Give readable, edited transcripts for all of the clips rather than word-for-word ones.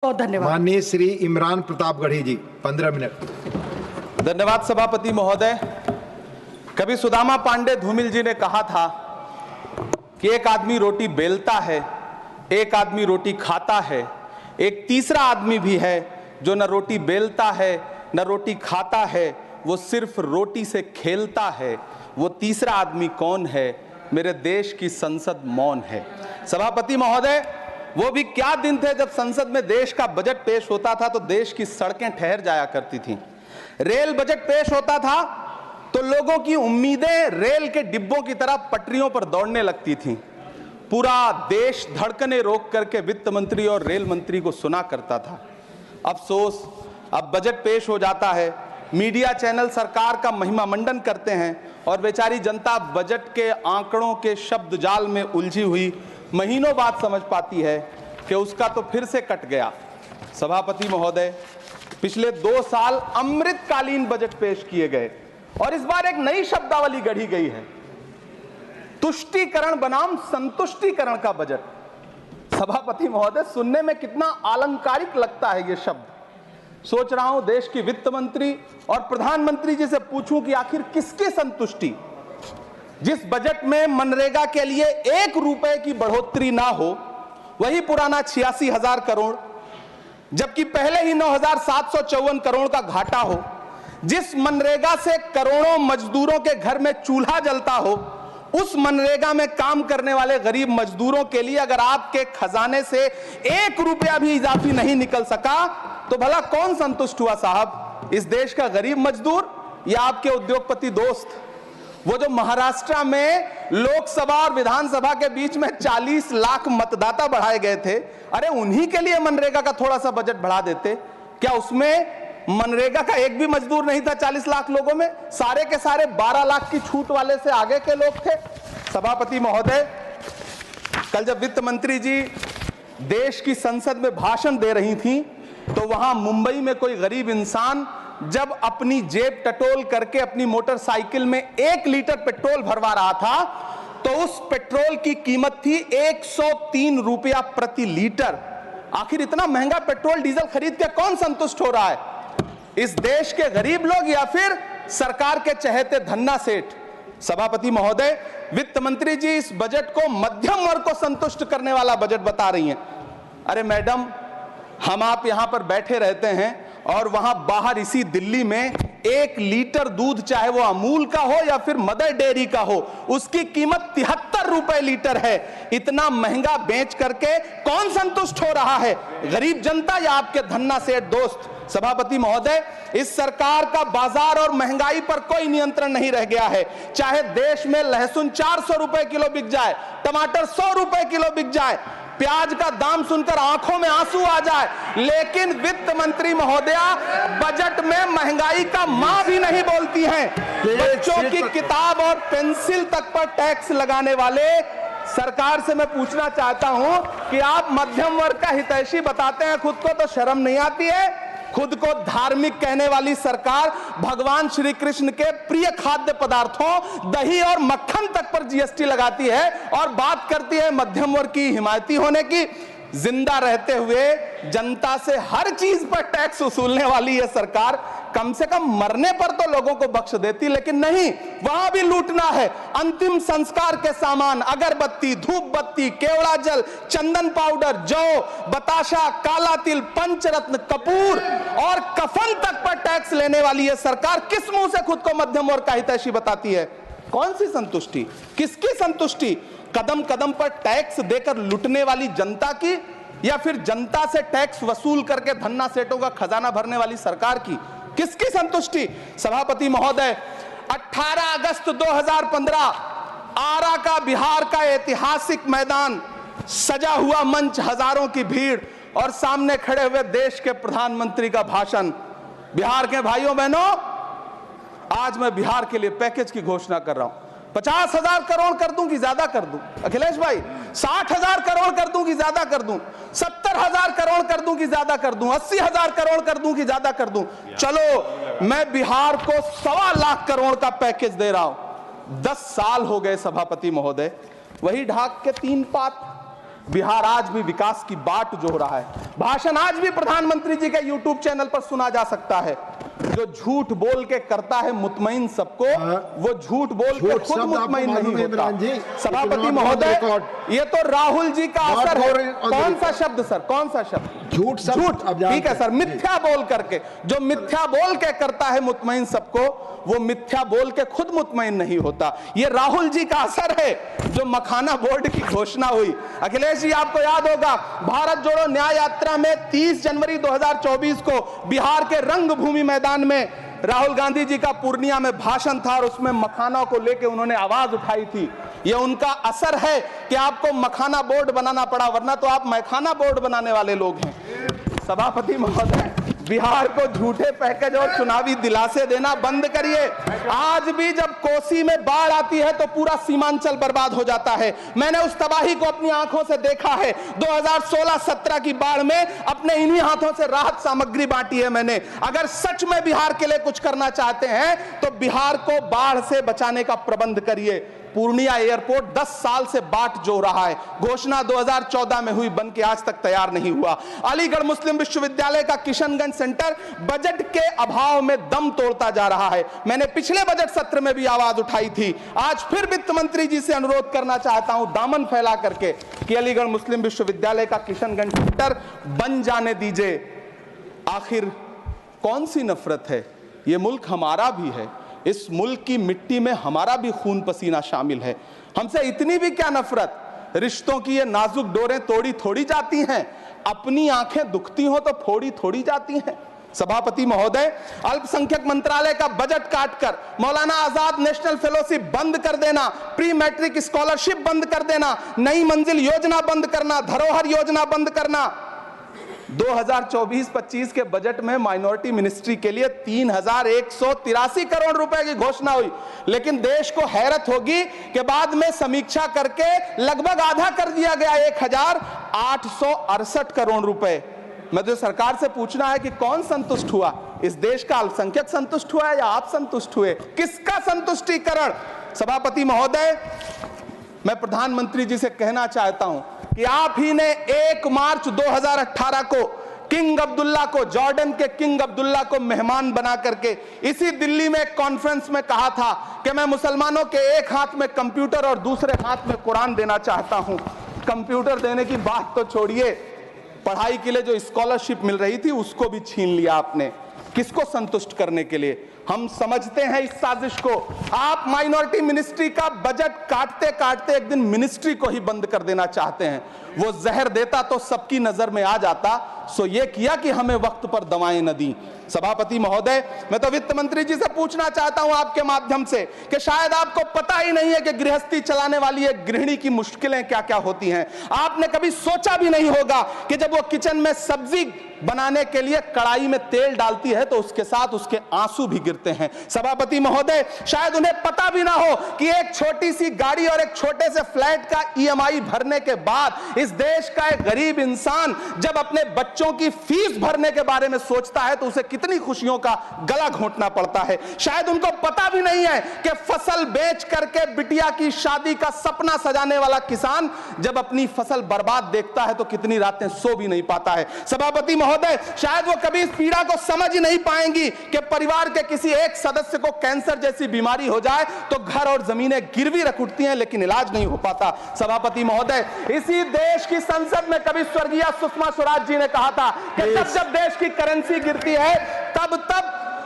बहुत धन्यवाद। माननीय श्री इमरान प्रतापगढ़ी जी 15 मिनट। धन्यवाद सभापति महोदय। कभी सुदामा पांडे धूमिल जी ने कहा था कि एक आदमी रोटी बेलता है, एक आदमी रोटी खाता है, एक तीसरा आदमी भी है जो न रोटी बेलता है न रोटी खाता है, वो सिर्फ रोटी से खेलता है। वो तीसरा आदमी कौन है? मेरे देश की संसद मौन है। सभापति महोदय, वो भी क्या दिन थे जब संसद में देश का बजट पेश होता था तो देश की सड़कें ठहर जाया करती थीं। रेल बजट पेश होता था तो लोगों की उम्मीदें रेल के डिब्बों की तरह पटरियों पर दौड़ने लगती थीं। पूरा देश धड़कने रोक करके वित्त मंत्री और रेल मंत्री को सुना करता था। अफसोस, अब बजट पेश हो जाता है, मीडिया चैनल सरकार का महिमा मंडन करते हैं और बेचारी जनता बजट के आंकड़ों के शब्द जाल में उलझी हुई महीनों बाद समझ पाती है कि उसका तो फिर से कट गया। सभापति महोदय, पिछले 2 साल अमृतकालीन बजट पेश किए गए और इस बार एक नई शब्दावली गढ़ी गई है, तुष्टीकरण बनाम संतुष्टीकरण का बजट। सभापति महोदय, सुनने में कितना अलंकारिक लगता है ये शब्द। सोच रहा हूं देश की वित्त मंत्री और प्रधानमंत्री जी से पूछूं कि आखिर किसकी संतुष्टि? जिस बजट में मनरेगा के लिए 1 रुपए की बढ़ोतरी ना हो, वही पुराना 86,000 करोड़, जबकि पहले ही 9,754 करोड़ का घाटा हो, जिस मनरेगा से करोड़ों मजदूरों के घर में चूल्हा जलता हो, उस मनरेगा में काम करने वाले गरीब मजदूरों के लिए अगर आपके खजाने से 1 रुपया भी इजाफी नहीं निकल सका तो भला कौन संतुष्ट हुआ साहब? इस देश का गरीब मजदूर या आपके उद्योगपति दोस्त? वो जो महाराष्ट्र में लोकसभा और विधानसभा के बीच में 40 लाख मतदाता बढ़ाए गए थे, अरे उन्हीं के लिए मनरेगा का थोड़ा सा बजट बढ़ा देते। क्या उसमें मनरेगा का एक भी मजदूर नहीं था 40 लाख लोगों में? सारे के सारे 12 लाख की छूट वाले से आगे के लोग थे। सभापति महोदय, कल जब वित्त मंत्री जी देश की संसद में भाषण दे रही थी तो वहां मुंबई में कोई गरीब इंसान जब अपनी जेब टटोल करके अपनी मोटरसाइकिल में 1 लीटर पेट्रोल भरवा रहा था तो उस पेट्रोल की कीमत थी 103 रुपया प्रति लीटर। आखिर इतना महंगा पेट्रोल डीजल खरीद के कौन संतुष्ट हो रहा है? इस देश के गरीब लोग या फिर सरकार के चहेते धन्ना सेठ? सभापति महोदय, वित्त मंत्री जी इस बजट को मध्यम वर्ग को संतुष्ट करने वाला बजट बता रही हैं। अरे मैडम, हम आप यहां पर बैठे रहते हैं और वहां बाहर इसी दिल्ली में 1 लीटर दूध, चाहे वो अमूल का हो या फिर मदर डेयरी का हो, उसकी कीमत 73 रुपए लीटर है। इतना महंगा बेच करके कौन संतुष्ट हो रहा है? गरीब जनता या आपके धन्ना सेठ दोस्त? सभापति महोदय, इस सरकार का बाजार और महंगाई पर कोई नियंत्रण नहीं रह गया है। चाहे देश में लहसुन 400 रुपए किलो बिक जाए, टमाटर 100 रुपए किलो बिक जाए, प्याज का दाम सुनकर आंखों में आंसू आ जाए, लेकिन वित्त मंत्री महोदया बजट में महंगाई का मां भी नहीं बोलती हैं। बच्चों की किताब और पेंसिल तक पर टैक्स लगाने वाले सरकार से मैं पूछना चाहता हूं कि आप मध्यम वर्ग का हितैषी बताते हैं खुद को, तो शर्म नहीं आती है? खुद को धार्मिक कहने वाली सरकार भगवान श्री कृष्ण के प्रिय खाद्य पदार्थों दही और मक्खन तक पर जीएसटी लगाती है और बात करती है मध्यम वर्ग की हिमायती होने की। जिंदा रहते हुए जनता से हर चीज पर टैक्स वसूलने वाली यह सरकार कम से कम मरने पर तो लोगों को बख्श देती, लेकिन नहीं, वहां भी लूटना है। अंतिम संस्कार के सामान, अगरबत्ती, धूप बत्ती, केवड़ा जल, चंदन पाउडर, जौ, बताशा, काला तिल, पंचरत्न, कपूर और कफन तक पर टैक्स लेने वाली यह सरकार किस मुंह से खुद को मध्यम वर्ग का हितैषी बताती है? कौन सी संतुष्टि? किसकी संतुष्टि? कदम कदम पर टैक्स देकर लूटने वाली जनता की या फिर जनता से टैक्स वसूल करके धन्ना सेठों का खजाना भरने वाली सरकार की? किसकी संतुष्टि? सभापति महोदय, 18 अगस्त 2015 आरा का बिहार का ऐतिहासिक मैदान, सजा हुआ मंच, हजारों की भीड़ और सामने खड़े हुए देश के प्रधानमंत्री का भाषण। बिहार के भाइयों बहनों, आज मैं बिहार के लिए पैकेज की घोषणा कर रहा हूं। 50,000 करोड़ कर दूं कि ज्यादा कर दूं? अखिलेश भाई, 60,000 करोड़ कर दूं कि ज्यादा कर दूं? 70,000 करोड़ कर दूं कि ज्यादा कर दूं? 80,000 करोड़ कर दूं कि ज्यादा कर दूं? चलो, मैं बिहार को 1.25 लाख करोड़ का पैकेज दे रहा हूं। 10 साल हो गए सभापति महोदय, वही ढाक के 3 पात, बिहार आज भी विकास की बाट जो रहा है। भाषण आज भी प्रधानमंत्री जी के यूट्यूब चैनल पर सुना जा सकता है। जो झूठ बोल के करता है मुतमईन सबको, वो झूठ बोल के खुद मुतमईन नहीं होता। सभापति महोदय, ये तो राहुल जी का असर है। कौन सा शब्द सर, कौन सा शब्द? झूठ। ठीक है सर, मिथ्या बोल करके, जो मिथ्या बोल के करता है मुतमईन सबको, वो मिथ्या बोल के खुद मुतमईन नहीं होता। ये राहुल जी का असर है। जो मखाना बोर्ड की घोषणा हुई, अखिलेश जी आपको याद होगा, भारत जोड़ो न्याय यात्रा में 30 जनवरी 2024 को बिहार के रंगभूमि मैदान में राहुल गांधी जी का पूर्णिया में भाषण था और उसमें मखाना को लेकर उन्होंने आवाज उठाई थी। यह उनका असर है कि आपको मखाना बोर्ड बनाना पड़ा, वरना तो आप मैखाना बोर्ड बनाने वाले लोग हैं। सभापति महोदय, बिहार को झूठे पैकेज और चुनावी दिलासे देना बंद करिए। आज भी जब कोसी में बाढ़ आती है तो पूरा सीमांचल बर्बाद हो जाता है। मैंने उस तबाही को अपनी आंखों से देखा है। 2016-17 की बाढ़ में अपने इन्हीं हाथों से राहत सामग्री बांटी है मैंने। अगर सच में बिहार के लिए कुछ करना चाहते हैं तो बिहार को बाढ़ से बचाने का प्रबंध करिए। पूर्णिया एयरपोर्ट 10 साल से बाट जो रहा है, घोषणा 2014 में हुई, बन के आज तक तैयार नहीं हुआ। अलीगढ़ मुस्लिम विश्वविद्यालय का किशनगंज सेंटर बजट के अभाव में दम तोड़ता जा रहा है। मैंने पिछले बजट सत्र में भी आवाज उठाई थी। आज फिर वित्त मंत्री जी से अनुरोध करना चाहता हूं, दामन फैला करके, कि अलीगढ़ मुस्लिम विश्वविद्यालय का किशनगंज सेंटर बन जाने दीजिए। आखिर कौन सी नफरत है? यह मुल्क हमारा भी है। इस मुल्क की मिट्टी में हमारा भी खून पसीना शामिल है। हमसे इतनी भी क्या नफरत? रिश्तों की ये नाजुक डोरें तोड़ी थोड़ी जाती हैं। अपनी आंखें दुखती हो तो फोड़ी थोड़ी जाती हैं। सभापति महोदय, अल्पसंख्यक मंत्रालय का बजट काटकर मौलाना आजाद नेशनल फेलोशिप बंद कर देना, प्री मैट्रिक स्कॉलरशिप बंद कर देना, नई मंजिल योजना बंद करना, धरोहर योजना बंद करना। 2024-25 के बजट में माइनॉरिटी मिनिस्ट्री के लिए 3183 करोड़ रुपए की घोषणा हुई, लेकिन देश को हैरत होगी कि बाद में समीक्षा करके लगभग आधा कर दिया गया, 1868 करोड़ रुपए। मैं तो सरकार से पूछना है कि कौन संतुष्ट हुआ? इस देश का अल्पसंख्यक संतुष्ट हुआ या आप संतुष्ट हुए? किसका संतुष्टिकरण? सभापति महोदय, मैं प्रधानमंत्री जी से कहना चाहता हूं कि आप ही ने 1 मार्च 2018 को किंग अब्दुल्ला को, जॉर्डन के किंग अब्दुल्ला को मेहमान बना करके इसी दिल्ली में एक कॉन्फ्रेंस में कहा था कि मैं मुसलमानों के एक हाथ में कंप्यूटर और दूसरे हाथ में कुरान देना चाहता हूं। कंप्यूटर देने की बात तो छोड़िए, पढ़ाई के लिए जो स्कॉलरशिप मिल रही थी उसको भी छीन लिया आपने। किसको संतुष्ट करने के लिए? हम समझते हैं इस साजिश को। आप माइनॉरिटी मिनिस्ट्री का बजट काटते काटते एक दिन मिनिस्ट्री को ही बंद कर देना चाहते हैं। वो जहर देता तो सबकी नजर में आ जाता, सो ये किया कि हमें वक्त पर दवाएं न दी। सभापति महोदय, मैं तो वित्त मंत्री जी से पूछना चाहता हूं आपके माध्यम से कि शायद आपको पता ही नहीं है कि गृहस्थी चलाने वाली एक गृहिणी की मुश्किलें क्या क्या होती हैं। आपने कभी सोचा भी नहीं होगा कि जब वो किचन में सब्जी बनाने के लिए कढ़ाई में तेल डालती है तो उसके साथ उसके आंसू भी गिरते हैं। सभापति महोदय, शायद उन्हें पता भी ना हो कि एक छोटी सी गाड़ी और एक छोटे से फ्लैट का EMI भरने के बाद इस देश का एक गरीब इंसान जब अपने बच्चों की फीस भरने के बारे में सोचता है तो उसे कितनी खुशियों का गला घोंटना पड़ता है। शायद उनको पता भी नहीं है कि फसल बेच करके बिटिया की शादी का सपना सजाने वाला किसान जब अपनी फसल बर्बाद देखता है तो कितनी रातें सो भी नहीं पाता है। सभापति महोदय, शायद वो कभी इस पीड़ा को समझ ही नहीं पाएंगी कि परिवार के किसी एक सदस्य को कैंसर जैसी बीमारी हो जाए तो घर और जमीनें गिरवी रख उठती हैं लेकिन इलाज नहीं हो पाता। सभापति महोदय, इसी देश की संसद में कभी स्वर्गीय सुषमा स्वराज जी ने कहा था कि जब देश की करेंसी गिरती है तब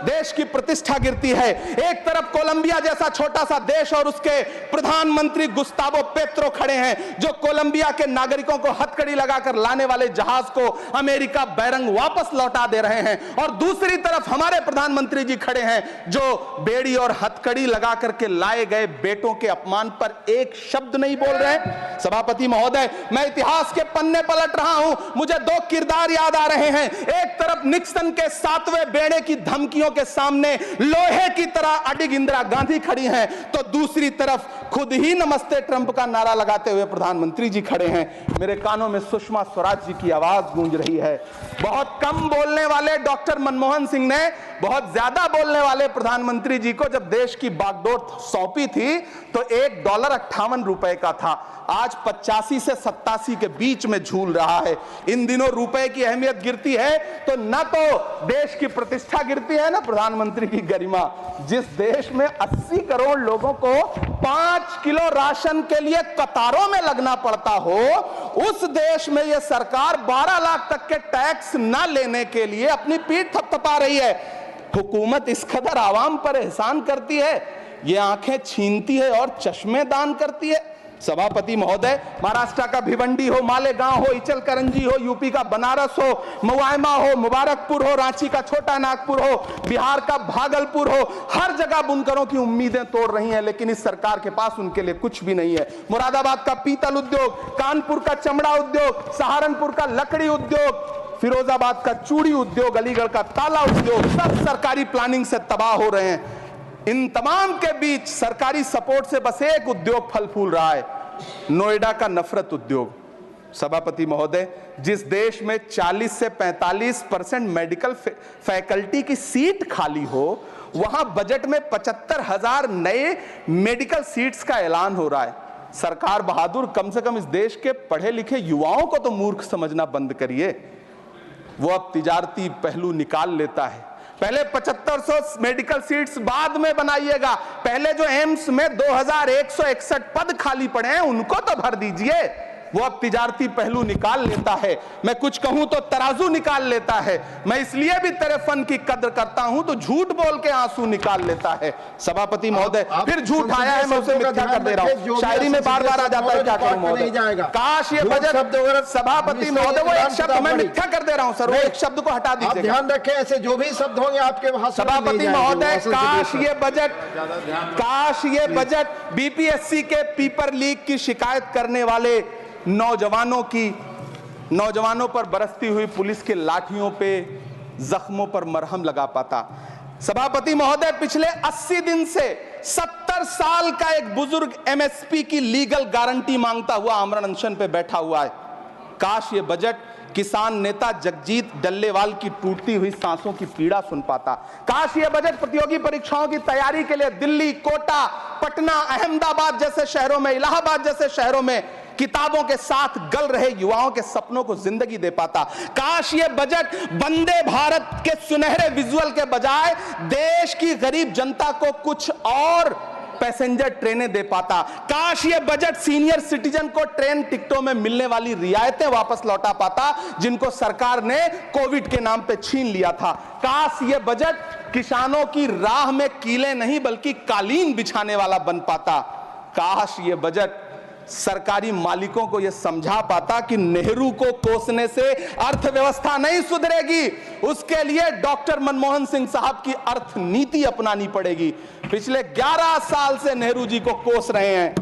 देश की प्रतिष्ठा गिरती है। एक तरफ कोलंबिया जैसा छोटा सा देश और उसके प्रधानमंत्री गुस्तावो पेत्रो खड़े हैं जो कोलंबिया के नागरिकों को हथकड़ी लगाकर लाने वाले जहाज को अमेरिका बैरंग वापस लौटा दे रहे हैं, और दूसरी तरफ हमारे प्रधानमंत्री जी खड़े हैं जो बेड़ी और हथकड़ी लगा करके लाए गए बेटों के अपमान पर एक शब्द नहीं बोल रहे। सभापति महोदय, मैं इतिहास के पन्ने पलट रहा हूं, मुझे 2 किरदार याद आ रहे हैं। एक तरफ निक्सन के 7वें बेड़े की धमकियों के सामने लोहे की तरह अडिग इंदिरा गांधी खड़ी हैं, तो दूसरी तरफ खुद ही नमस्ते ट्रंप का नारा लगाते हुए प्रधानमंत्री जी खड़े हैं। मेरे कानों में सुषमा स्वराज जी की आवाज गूंज रही है। बहुत कम बोलने वाले डॉक्टर मनमोहन सिंह ने बहुत ज्यादा बोलने वाले प्रधानमंत्री जी को जब देश की बागडोर सौंपी थी तो $1.58 का था, आज 85 से 87 के बीच में झूल रहा है। इन दिनों रुपए की अहमियत गिरती है तो न तो देश की प्रतिष्ठा गिरती है, ना प्रधानमंत्री की गरिमा। जिस देश में 80 करोड़ लोगों को 5 किलो राशन के लिए कतारों में लगना पड़ता हो, उस देश में यह सरकार 12 लाख तक के टैक्स न लेने के लिए अपनी पीठ थपथपा रही है। हुकूमत इस कदर आवाम पर एहसान करती है, ये आंखें छीनती है और चश्मे दान करती है। सभापति महोदय, महाराष्ट्र का भिवंडी हो, मालेगांव हो, इचल करंजी हो, यूपी का बनारस हो, मुआयमा हो, मुबारकपुर हो, रांची का छोटा नागपुर हो, बिहार का भागलपुर हो, हर जगह बुनकरों की उम्मीदें तोड़ रही हैं, लेकिन इस सरकार के पास उनके लिए कुछ भी नहीं है। मुरादाबाद का पीतल उद्योग, कानपुर का चमड़ा उद्योग, सहारनपुर का लकड़ी उद्योग, फिरोजाबाद का चूड़ी उद्योग, अलीगढ़ का ताला उद्योग, सब सरकारी प्लानिंग से तबाह हो रहे हैं। इन तमाम के बीच सरकारी सपोर्ट से बस एक उद्योग फल फूल रहा है, नोएडा का नफरत उद्योग। सभापति महोदय, जिस देश में 40 से 45% मेडिकल फैकल्टी की सीट खाली हो, वहां बजट में 75,000 नए मेडिकल सीट्स का ऐलान हो रहा है। सरकार बहादुर, कम से कम इस देश के पढ़े लिखे युवाओं को तो मूर्ख समझना बंद करिए। वो अब तिजारती पहलू निकाल लेता है। पहले 7500 मेडिकल सीट्स बाद में बनाइएगा, पहले जो एम्स में 2161 पद खाली पड़े हैं उनको तो भर दीजिए। वो अब तिजारती पहलू निकाल लेता है, मैं कुछ कहूं तो तराजू निकाल लेता है। मैं इसलिए भी तेरे फन की कद्र करता हूं तो झूठ बोल के आंसू निकाल लेता है। सभापति महोदय, फिर झूठ आया है, मैं उसे मिथ्या कर दे रहा हूं। शायरी में बार बार आ जाता है, क्या करूं महोदय। काश ये बजट, सभापति महोदय, वो एक शब्द मैं मिथ्या कर दे रहा हूं सर, वो एक शब्द को हटा दीजिए। ध्यान रखें, ऐसे जो भी शब्द होंगे आपके वहां। सभापति महोदय, काश ये बजट बीपीएससी के पेपर लीक की शिकायत करने वाले नौजवानों पर बरसती हुई पुलिस के लाठियों पे, जख्मों पर मरहम लगा पाता। सभापति महोदय, पिछले 80 दिन से 70 साल का एक बुजुर्ग एमएसपी की लीगल गारंटी मांगता हुआ आमरण अनशन पे बैठा हुआ है। काश ये बजट किसान नेता जगजीत डल्लेवाल की टूटती हुई सांसों की पीड़ा सुन पाता। काश ये बजट प्रतियोगी परीक्षाओं की तैयारी के लिए दिल्ली, कोटा, पटना, अहमदाबाद जैसे शहरों में, इलाहाबाद जैसे शहरों में किताबों के साथ गल रहे युवाओं के सपनों को जिंदगी दे पाता। काश ये बजट वंदे भारत के सुनहरे विजुअल के बजाय देश की गरीब जनता को कुछ और पैसेंजर ट्रेनें दे पाता। काश ये बजट सीनियर सिटीजन को ट्रेन टिकटों में मिलने वाली रियायतें वापस लौटा पाता, जिनको सरकार ने कोविड के नाम पे छीन लिया था। काश ये बजट किसानों की राह में कीले नहीं बल्कि कालीन बिछाने वाला बन पाता। काश ये बजट सरकारी मालिकों को यह समझा पाता कि नेहरू को कोसने से अर्थव्यवस्था नहीं सुधरेगी, उसके लिए डॉक्टर मनमोहन सिंह साहब की अर्थ नीति अपनानी पड़ेगी। पिछले 11 साल से नेहरू जी को कोस रहे हैं,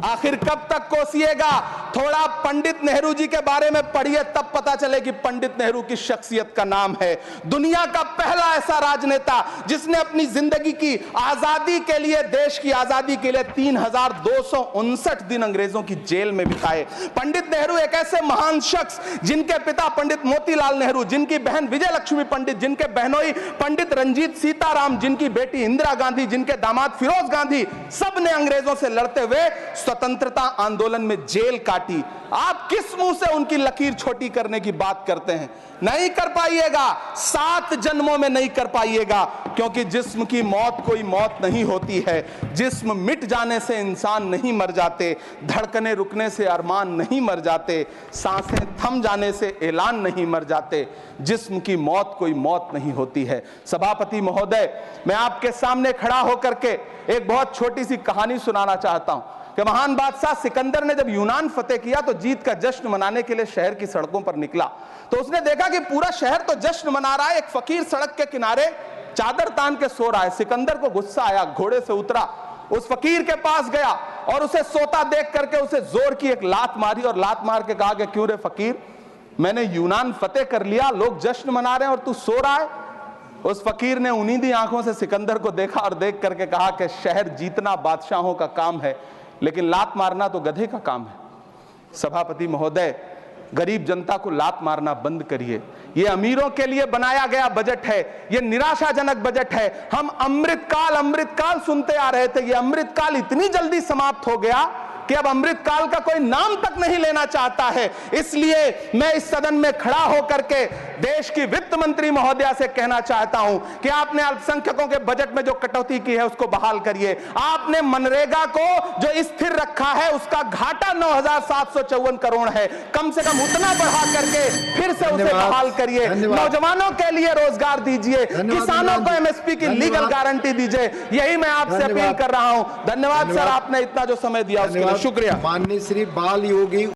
आखिर कब तक कोसिएगा? थोड़ा पंडित नेहरू जी के बारे में पढ़िए, तब पता चले कि पंडित नेहरू की शख्सियत का नाम है। दुनिया का पहला ऐसा राजनेता जिसने अपनी जिंदगी की आजादी के लिए, देश की आजादी के लिए 3259 दिन अंग्रेजों की जेल में बिताए। पंडित नेहरू एक ऐसे महान शख्स जिनके पिता पंडित मोतीलाल नेहरू, जिनकी बहन विजय लक्ष्मी पंडित, जिनके बहनोई पंडित रंजीत सीताराम, जिनकी बेटी इंदिरा गांधी, जिनके दामाद फिरोज गांधी, सब ने अंग्रेजों से लड़ते हुए स्वतंत्रता आंदोलन में जेल काटी। आप किस मुंह से उनकी लकीर छोटी करने की बात करते हैं? नहीं कर पाइएगा, 7 जन्मों में नहीं कर पाइएगा, क्योंकि जिस्म की मौत कोई मौत नहीं होती है। जिस्म मिट जाने से इंसान नहीं मर जाते, धड़कने रुकने से अरमान नहीं मर जाते, सांसें थम जाने से ऐलान नहीं मर जाते। जिस्म की मौत कोई मौत नहीं होती है। सभापति महोदय, मैं आपके सामने खड़ा होकर के एक बहुत छोटी सी कहानी सुनाना चाहता हूं कि महान बादशाह सिकंदर ने जब यूनान फतेह किया तो जीत का जश्न मनाने के लिए शहर की सड़कों पर निकला। तो उसने देखा कि पूरा शहर तो जश्न मना रहा है, एक फकीर सड़क के किनारे चादर तान के सो रहा है। सिकंदर को गुस्सा आया, घोड़े से उतरा, उस फकीर के पास गया और उसे सोता देख करके उसे जोर की एक लात मारी और लात मार के कहा कि क्यों रे फकीर, मैंने यूनान फतेह कर लिया, लोग जश्न मना रहे हैं और तू सो रहा है। उस फकीर ने उन्नीदी आंखों से सिकंदर को देखा और देख करके कहा कि शहर जीतना बादशाहों का काम है, लेकिन लात मारना तो गधे का काम है। सभापति महोदय, गरीब जनता को लात मारना बंद करिए। ये अमीरों के लिए बनाया गया बजट है, ये निराशाजनक बजट है। हम अमृतकाल सुनते आ रहे थे, ये अमृतकाल इतनी जल्दी समाप्त हो गया कि अब अमृतकाल का कोई नाम तक नहीं लेना चाहता है। इसलिए मैं इस सदन में खड़ा होकर के देश की वित्त मंत्री महोदया से कहना चाहता हूं कि आपने अल्पसंख्यकों के बजट में जो कटौती की है उसको बहाल करिए। आपने मनरेगा को जो स्थिर रखा है उसका घाटा 9,754 करोड़ है, कम से कम उतना बढ़ा करके फिर से उसे बहाल करिए। नौजवानों के लिए रोजगार दीजिए, किसानों को एमएसपी की लीगल गारंटी दीजिए। यही मैं आपसे अपील कर रहा हूं। धन्यवाद सर, आपने इतना जो समय दिया उसके लिए शुक्रिया। माननीय श्री बाल योगी